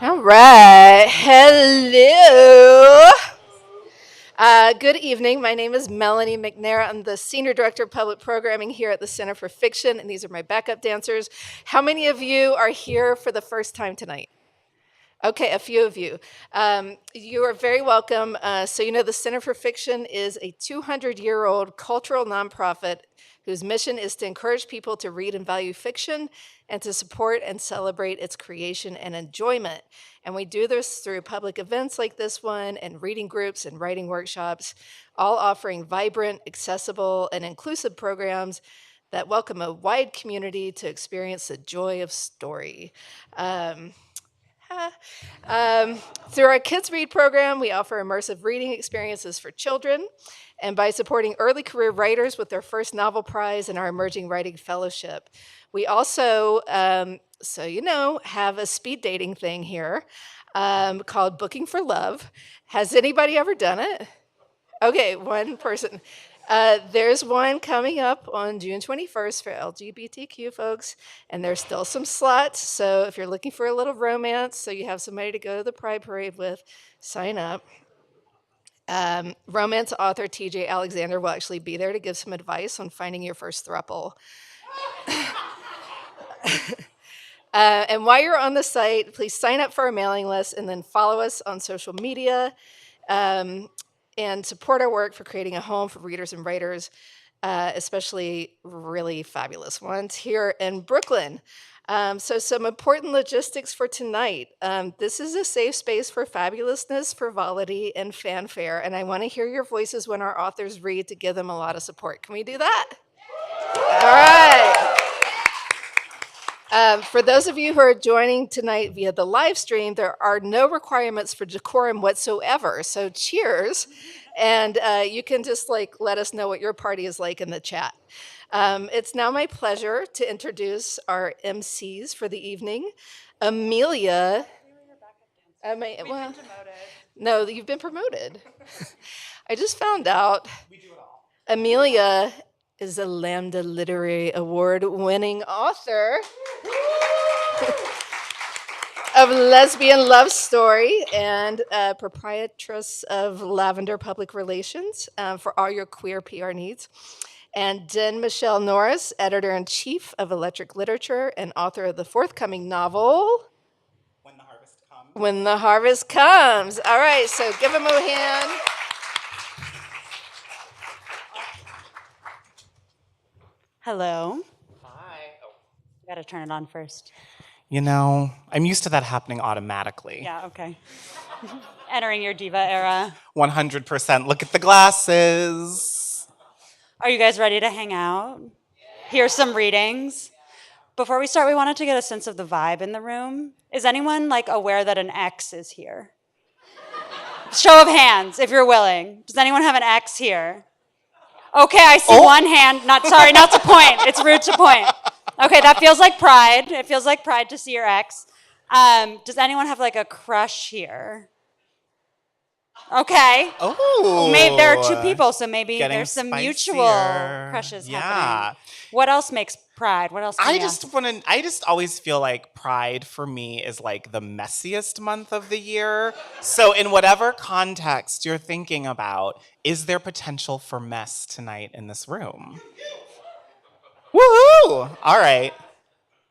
All right. Hello. Good evening. My name is Melanie McNair. I'm the Senior Director of Public Programming here at the Center for Fiction, and these are my backup dancers. How many of you are here for the first time tonight? Okay, a few of you. You are very welcome. The Center for Fiction is a 200-year-old cultural nonprofit whose mission is to encourage people to read and value fiction and to support and celebrate its creation and enjoyment. And we do this through public events like this one and reading groups and writing workshops, all offering vibrant, accessible, and inclusive programs that welcome a wide community to experience the joy of story. Um, Through our Kids Read program, we offer immersive reading experiences for children. And by supporting early career writers with their first novel prize in our Emerging Writing Fellowship, we also, have a speed dating thing here called Booking for Love. Has anybody ever done it? Okay, one person. There's one coming up on June 21st for LGBTQ folks, and there's still some slots. So if you're looking for a little romance, so you have somebody to go to the Pride Parade with, sign up. Romance author TJ Alexander will actually be there to give some advice on finding your first throuple. And while you're on the site, please sign up for our mailing list and then follow us on social media. And support our work for creating a home for readers and writers, especially really fabulous ones here in Brooklyn. Some important logistics for tonight. This is a safe space for fabulousness, frivolity, and fanfare, and I want to hear your voices when our authors read to give them a lot of support. Can we do that? All right. For those of you who are joining tonight via the live stream, there are no requirements for decorum whatsoever. So cheers. And you can just let us know what your party is like in the chat. It's now my pleasure to introduce our MCs for the evening. Amelia. No, you've been promoted. I just found out. Amelia is a Lambda Literary Award-winning author of Lesbian Love Story and proprietress of Lavender Public Relations for all your queer PR needs. And Jen Michelle Norris, editor-in-chief of Electric Literature and author of the forthcoming novel, When the Harvest Comes. When the Harvest Comes. All right, so give them a hand. Hello. Hi. You gotta turn it on first. You know, I'm used to that happening automatically. Yeah, okay. Entering your diva era. 100%. Look at the glasses. Are you guys ready to hang out? Hear some readings? Before we start, we wanted to get a sense of the vibe in the room. Is anyone aware that an X is here? Show of hands, if you're willing. Does anyone have an X here? Okay, I see one hand. Not to point. It's rude to point. Okay, that feels like pride. It feels like pride to see your ex. Does anyone have a crush here? Okay. Oh. Maybe there are two people, so maybe Getting there's some spicier. mutual crushes happening. What else makes pride? What else? I just always feel like Pride for me is the messiest month of the year. So in whatever context you're thinking about, is there potential for mess tonight in this room? Woohoo! All right.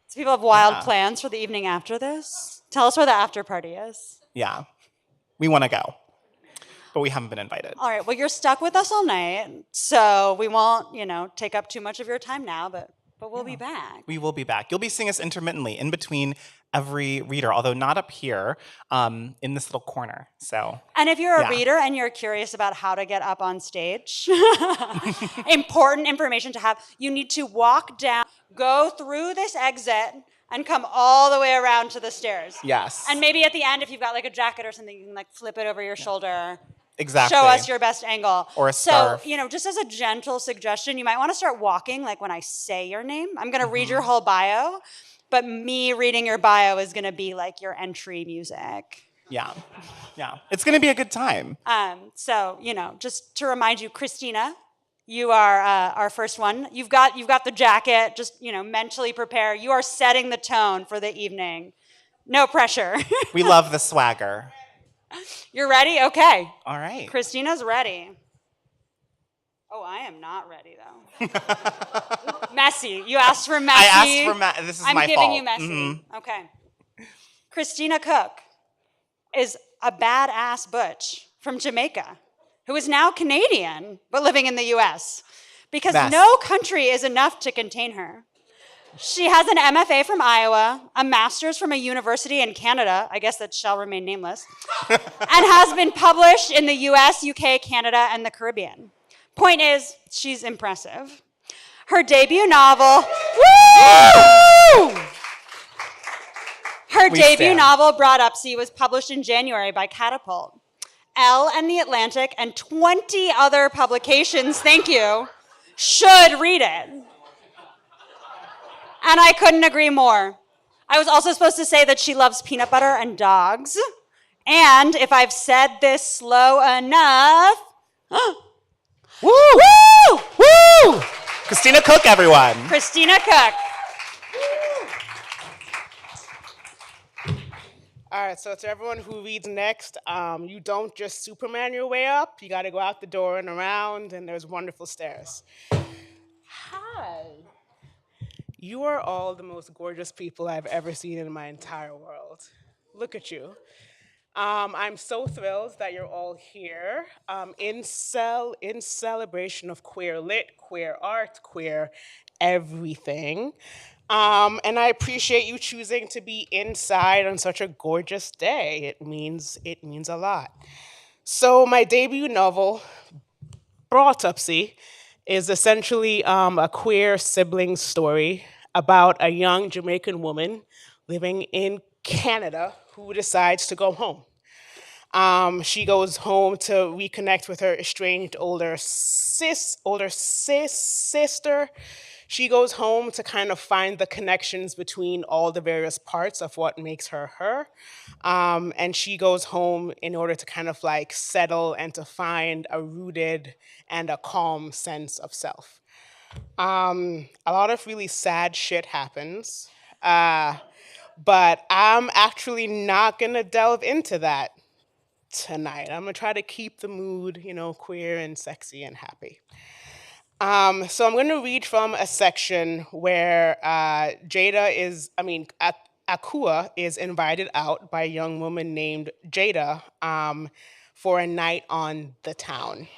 So people have wild plans for the evening after this? Tell us where the after party is. Yeah. We want to go. But we haven't been invited. All right, well, you're stuck with us all night, so we won't, take up too much of your time now, but we'll be back. We will be back. You'll be seeing us intermittently in between every reader, although not up here, in this little corner. So. And if you're a reader and you're curious about how to get up on stage, important information to have, you need to walk down, go through this exit, and come all the way around to the stairs. Yes. And maybe at the end, if you've got a jacket or something, you can flip it over your shoulder. Exactly. Show us your best angle. Or a scarf. So, just as a gentle suggestion, you might want to start walking when I say your name. I'm going to read your whole bio, but me reading your bio is going to be your entry music. Yeah. Yeah. It's going to be a good time. Just to remind you, Christina, you are our first one. You've got the jacket. Just, mentally prepare. You are setting the tone for the evening. No pressure. We love the swagger. You're ready? Okay. All right. Christina's ready. Oh, I am not ready though. Messy. You asked for messy. I asked for this is I'm my giving fault. you messy. Okay. Christina Cook is a badass butch from Jamaica who is now Canadian but living in the US because Mess. no country is enough to contain her. She has an MFA from Iowa, a master's from a university in Canada, I guess that shall remain nameless, and has been published in the US, UK, Canada, and the Caribbean. Point is, she's impressive. Her debut novel, woo! Her debut stand. novel, Brought Upsy, was published in January by Catapult. Elle and The Atlantic and 20 other publications, thank you, should read it. And I couldn't agree more. I was also supposed to say that she loves peanut butter and dogs. And if I've said this slow enough, Woo! Woo! Woo! Christina Cook, everyone. Christina Cook. All right, so to everyone who reads next, you don't just Superman your way up. You got to go out the door and around, and there's wonderful stairs. Hi. You are all the most gorgeous people I've ever seen in my entire world. Look at you. I'm so thrilled that you're all here in celebration of queer lit, queer art, queer everything. And I appreciate you choosing to be inside on such a gorgeous day. It means a lot. So my debut novel, Autopsy, is essentially a queer sibling story about a young Jamaican woman living in Canada who decides to go home. She goes home to reconnect with her estranged older sister. She goes home to kind of find the connections between all the various parts of what makes her her. And she goes home in order to kind of like settle and to find a rooted and a calm sense of self. A lot of really sad shit happens, but I'm actually not gonna delve into that tonight. I'm gonna try to keep the mood, queer and sexy and happy. So I'm gonna read from a section where Akua is invited out by a young woman named Jada for a night on the town.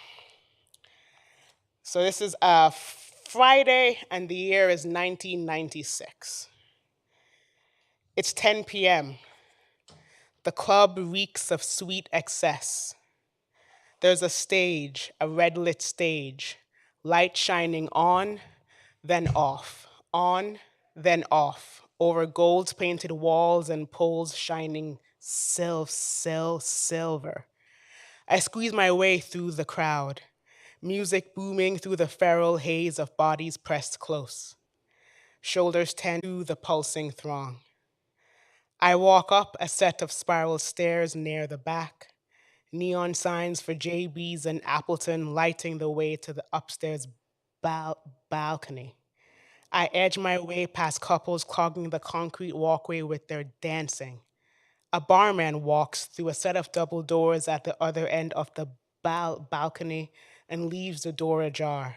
So this is a Friday, and the year is 1996. It's 10 p.m. The club reeks of sweet excess. There's a stage, a red lit stage, light shining on, then off, over gold painted walls and poles shining silver. I squeeze my way through the crowd, music booming through the feral haze of bodies pressed close. Shoulders tend to the pulsing throng. I walk up a set of spiral stairs near the back, neon signs for JB's and Appleton lighting the way to the upstairs balcony. I edge my way past couples clogging the concrete walkway with their dancing. A barman walks through a set of double doors at the other end of the balcony and leaves the door ajar,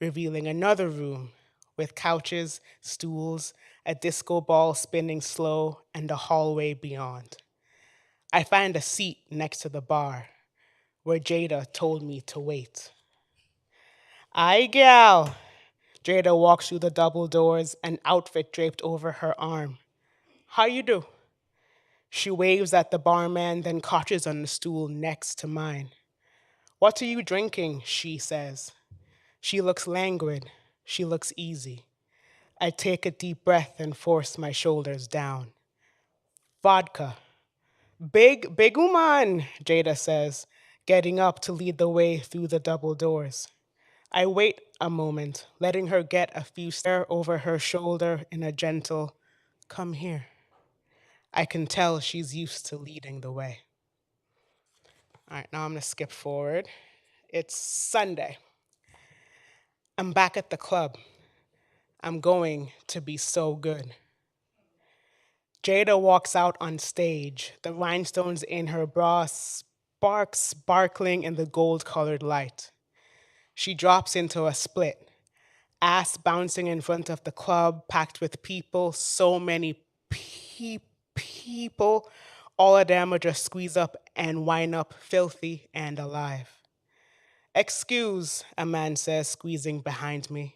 revealing another room with couches, stools, a disco ball spinning slow, and a hallway beyond. I find a seat next to the bar, where Jada told me to wait. Aye, gal. Jada walks through the double doors, an outfit draped over her arm. How you do? She waves at the barman, then couches on the stool next to mine. What are you drinking? She says. She looks languid. She looks easy. I take a deep breath and force my shoulders down. Vodka. Big woman, Jada says, getting up to lead the way through the double doors. I wait a moment, letting her get a few steps over her shoulder in a gentle, come here. I can tell she's used to leading the way. All right, now I'm gonna skip forward. It's Sunday. I'm back at the club. I'm going to be so good. Jada walks out on stage, the rhinestones in her bra sparkling in the gold-colored light. She drops into a split, ass bouncing in front of the club packed with people, so many people. All of them are just squeeze up and wind up filthy and alive. Excuse, a man says, squeezing behind me.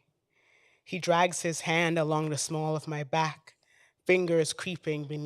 He drags his hand along the small of my back, fingers creeping beneath